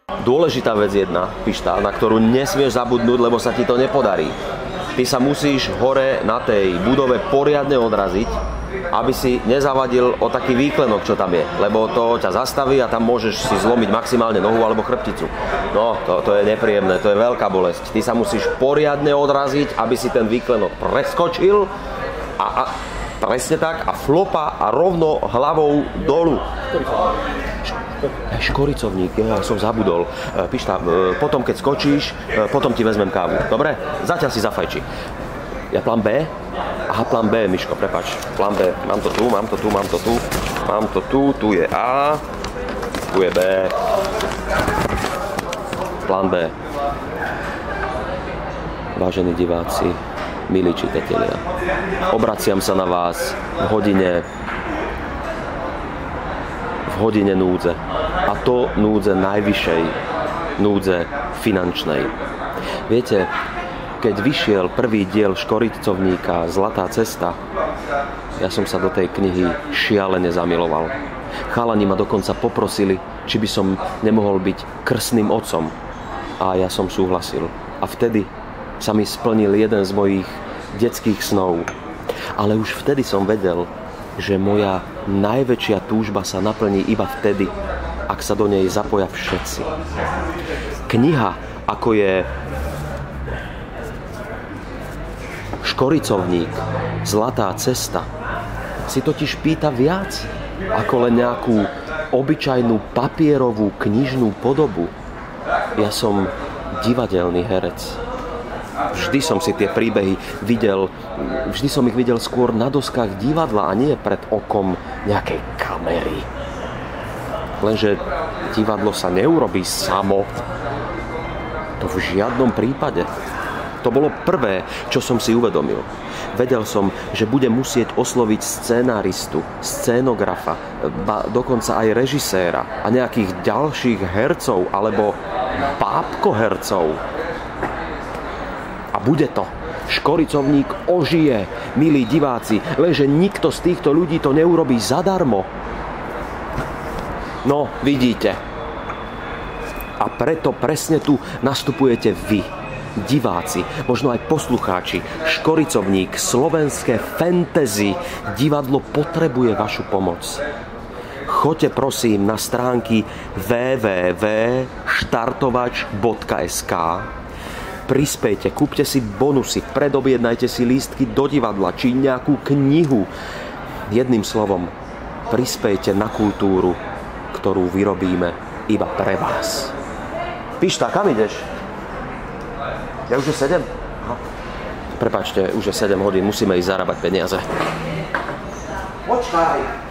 Dôležitá vec jedna, Pišta, na ktorú nesmieš zabudnúť, lebo sa ti to nepodarí. Ty sa musíš hore na tej budove poriadne odraziť, aby si nezavadil o taký výklenok, čo tam je. Lebo to ťa zastaví a tam môžeš si zlomiť maximálne nohu alebo chrbticu. No, to je nepríjemné, to je veľká bolesť. Ty sa musíš poriadne odraziť, aby si ten výklenok preskočil a presne tak a flopa a rovno hlavou dolu. Škoricovník, ja som zabudol. Pišta, potom keď skočíš, potom ti vezmem kávu. Dobre? Zatiaľ si zafajči. Ja plán B? Aha, plán B, Miško, prepáč. Plán B. Mám to tu. Mám to tu je A, tu je B. Plán B. Vážení diváci, milí čitatelia, obraciam sa na vás v hodine núdze. A to núdze najvyššej, núdze finančnej. Viete, keď vyšiel prvý diel Škoricovníka Zlatá cesta, ja som sa do tej knihy šialene zamiloval. Chalani ma dokonca poprosili, či by som nemohol byť krstným otcom. A ja som súhlasil. A vtedy sa mi splnil jeden z mojich detských snov. Ale už vtedy som vedel, že moja najväčšia túžba sa naplní iba vtedy, ak sa do nej zapoja všetci. Kniha, ako je Škoricovník Zlatá cesta, si totiž pýta viac ako len nejakú obyčajnú papierovú knižnú podobu. Ja som divadelný herec. Vždy som si tie príbehy videl, vždy som ich videl skôr na doskách divadla a nie pred okom nejakej kamery. Lenže divadlo sa neurobí samo. To v žiadnom prípade. To bolo prvé, čo som si uvedomil. Vedel som, že budem musieť osloviť scenáristu, scénografa, dokonca aj režiséra a nejakých ďalších hercov alebo bábkohercov. A bude to. Škoricovník ožije, milí diváci, lenže nikto z týchto ľudí to neurobí zadarmo. No, vidíte. A preto presne tu nastupujete vy, diváci, možno aj poslucháči. Škoricovník, slovenské fantasy divadlo potrebuje vašu pomoc. Choďte prosím na stránky www.štartovač.sk. Prispejte, kúpte si bonusy, predobjednajte si lístky do divadla či nejakú knihu. Jedným slovom, prispejte na kultúru, ktorú vyrobíme iba pre vás. Pišta, kam ideš? Ja už je 7? Prepáčte, už je 7 hodín, musíme ísť zarábať peniaze. Počkaj!